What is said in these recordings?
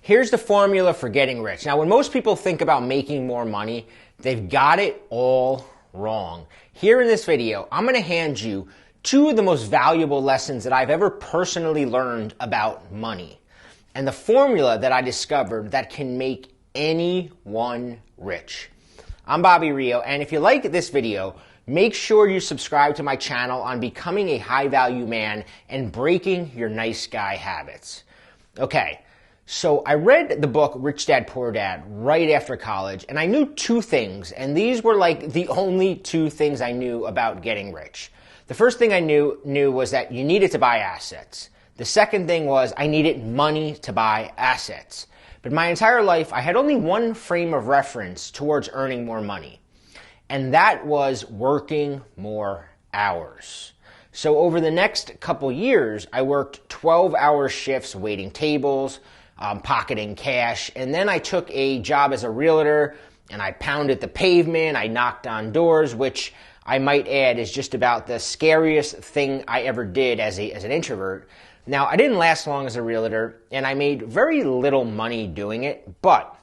Here's the formula for getting rich. Now, when most people think about making more money, they've got it all wrong. Here in this video, I'm going to hand you two of the most valuable lessons that I've ever personally learned about money, and the formula that I discovered that can make anyone rich. I'm Bobby Rio, and if you like this video, make sure you subscribe to my channel on becoming a high-value man and breaking your nice guy habits. Okay. So I read the book Rich Dad Poor Dad right after college, and I knew two things, and these were like the only two things I knew about getting rich. The first thing I knew was that you needed to buy assets. The second thing was I needed money to buy assets. But my entire life, I had only one frame of reference towards earning more money, and that was working more hours. So over the next couple years, I worked 12-hour shifts waiting tables, pocketing cash, and then I took a job as a realtor, and I pounded the pavement, I knocked on doors, which I might add is just about the scariest thing I ever did as an introvert. Now, I didn't last long as a realtor, and I made very little money doing it, but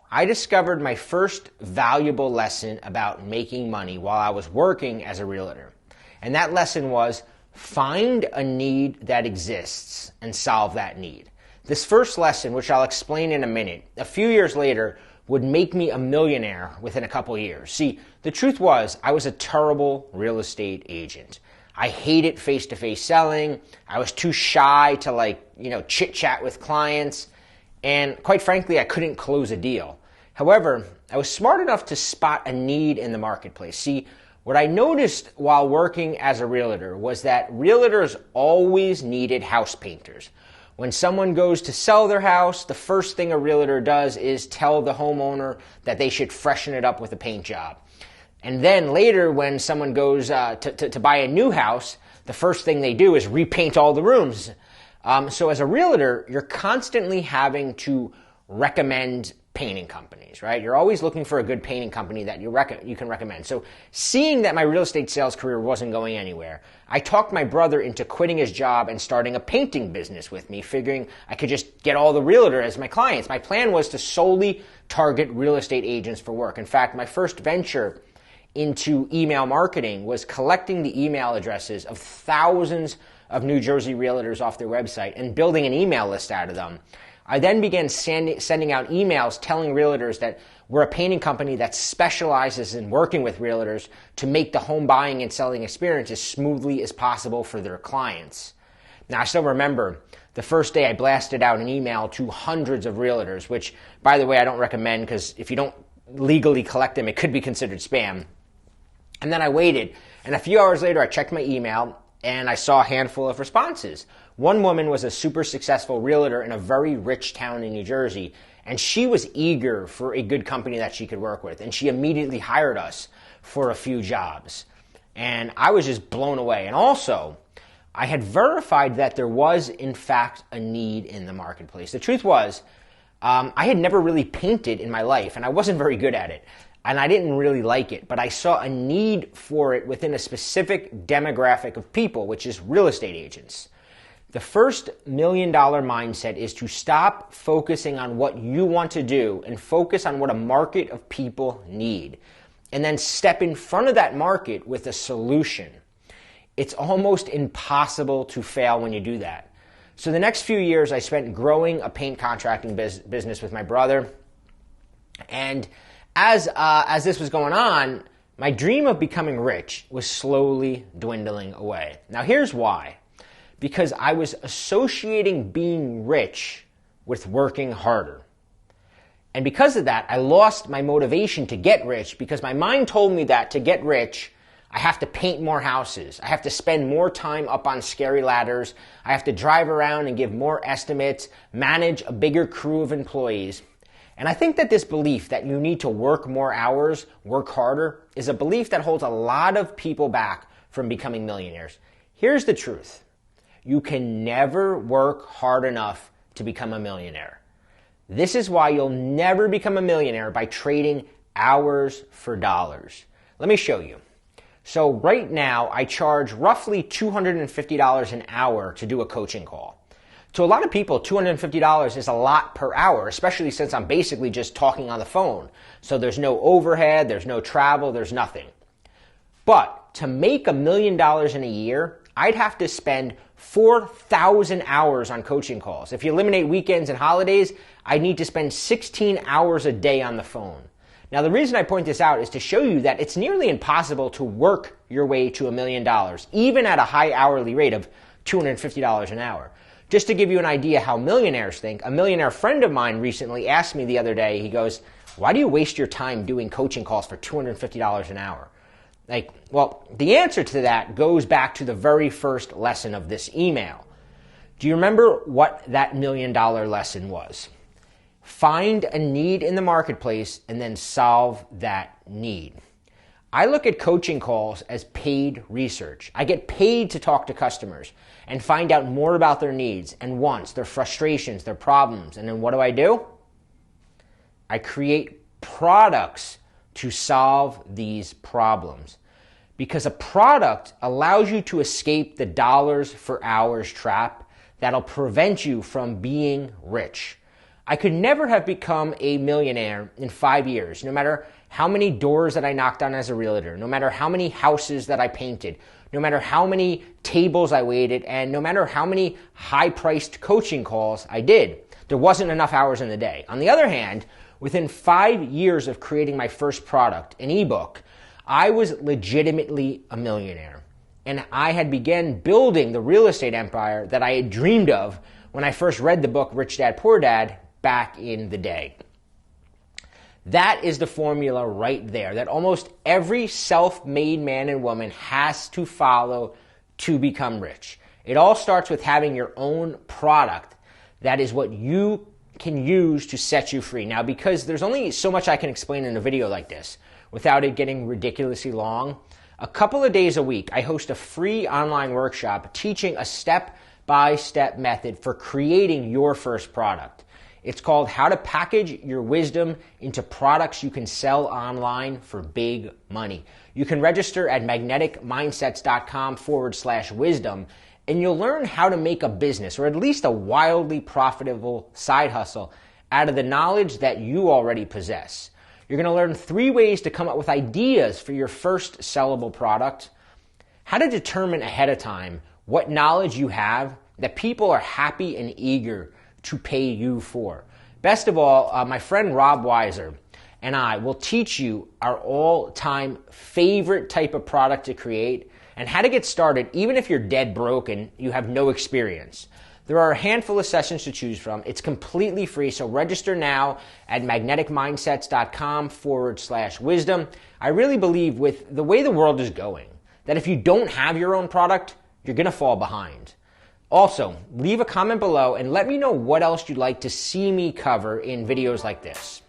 I discovered my first valuable lesson about making money while I was working as a realtor. And that lesson was find a need that exists and solve that need. This first lesson, which I'll explain in a minute, a few years later would make me a millionaire within a couple years. See, the truth was I was a terrible real estate agent. I hated face-to-face selling. I was too shy to chit-chat with clients. And quite frankly, I couldn't close a deal. However, I was smart enough to spot a need in the marketplace. See, what I noticed while working as a realtor was that realtors always needed house painters. When someone goes to sell their house, the first thing a realtor does is tell the homeowner that they should freshen it up with a paint job. And then later, when someone goes to buy a new house, the first thing they do is repaint all the rooms. So as a realtor, you're constantly having to recommend painting companies, right? You're always looking for a good painting company that you can recommend. So seeing that my real estate sales career wasn't going anywhere, I talked my brother into quitting his job and starting a painting business with me, figuring I could just get all the realtors as my clients. My plan was to solely target real estate agents for work. In fact, my first venture into email marketing was collecting the email addresses of thousands of New Jersey realtors off their website and building an email list out of them. I then began sending out emails telling realtors that we're a painting company that specializes in working with realtors to make the home buying and selling experience as smoothly as possible for their clients. Now, I still remember the first day I blasted out an email to hundreds of realtors, which, by the way, I don't recommend because if you don't legally collect them, it could be considered spam. And then I waited, and a few hours later, I checked my email, and I saw a handful of responses. One woman was a super successful realtor in a very rich town in New Jersey, and she was eager for a good company that she could work with, and she immediately hired us for a few jobs. And I was just blown away. And also, I had verified that there was, in fact, a need in the marketplace. The truth was, I had never really painted in my life, and I wasn't very good at it. And I didn't really like it, but I saw a need for it within a specific demographic of people, which is real estate agents. The first $1 million mindset is to stop focusing on what you want to do and focus on what a market of people need. And then step in front of that market with a solution. It's almost impossible to fail when you do that. So the next few years I spent growing a paint contracting business with my brother. And as this was going on, my dream of becoming rich was slowly dwindling away. Now here's why. Because I was associating being rich with working harder. And because of that, I lost my motivation to get rich because my mind told me that to get rich, I have to paint more houses. I have to spend more time up on scary ladders. I have to drive around and give more estimates, manage a bigger crew of employees. And I think that this belief that you need to work more hours, work harder, is a belief that holds a lot of people back from becoming millionaires. Here's the truth. You can never work hard enough to become a millionaire. This is why you'll never become a millionaire by trading hours for dollars. Let me show you. So right now, I charge roughly $250 an hour to do a coaching call. To a lot of people, $250 is a lot per hour, especially since I'm basically just talking on the phone. So there's no overhead, there's no travel, there's nothing. But to make $1 million in a year, I'd have to spend 4,000 hours on coaching calls. If you eliminate weekends and holidays, I need to spend 16 hours a day on the phone. Now, the reason I point this out is to show you that it's nearly impossible to work your way to $1 million, even at a high hourly rate of $250 an hour. Just to give you an idea how millionaires think, a millionaire friend of mine recently asked me the other day, he goes, "Why do you waste your time doing coaching calls for $250 an hour?" Well, the answer to that goes back to the very first lesson of this email. Do you remember what that $1 million lesson was? Find a need in the marketplace and then solve that need. I look at coaching calls as paid research. I get paid to talk to customers and find out more about their needs and wants, their frustrations, their problems. And then what do? I create products to solve these problems. Because a product allows you to escape the dollars for hours trap that'll prevent you from being rich. I could never have become a millionaire in 5 years, no matter how many doors that I knocked on as a realtor, no matter how many houses that I painted, no matter how many tables I waited, and no matter how many high-priced coaching calls I did. There wasn't enough hours in the day. On the other hand, within 5 years of creating my first product, an ebook, I was legitimately a millionaire. And I had begun building the real estate empire that I had dreamed of when I first read the book Rich Dad Poor Dad back in the day. That is the formula right there that almost every self-made man and woman has to follow to become rich. It all starts with having your own product. That is what you can use to set you free. Now, because there's only so much I can explain in a video like this without it getting ridiculously long, a couple of days a week, I host a free online workshop teaching a step-by-step method for creating your first product. It's called How to Package Your Wisdom into Products You Can Sell Online for Big Money. You can register at magneticmindsets.com/wisdom, and you'll learn how to make a business, or at least a wildly profitable side hustle, out of the knowledge that you already possess. You're going to learn 3 ways to come up with ideas for your first sellable product, how to determine ahead of time what knowledge you have that people are happy and eager to pay you for. Best of all, my friend Rob Weiser and I will teach you our all-time favorite type of product to create and how to get started even if you're dead broke and you have no experience. There are a handful of sessions to choose from. It's completely free, so register now at magneticmindsets.com/wisdom. I really believe with the way the world is going, that if you don't have your own product, you're going to fall behind. Also, leave a comment below and let me know what else you'd like to see me cover in videos like this.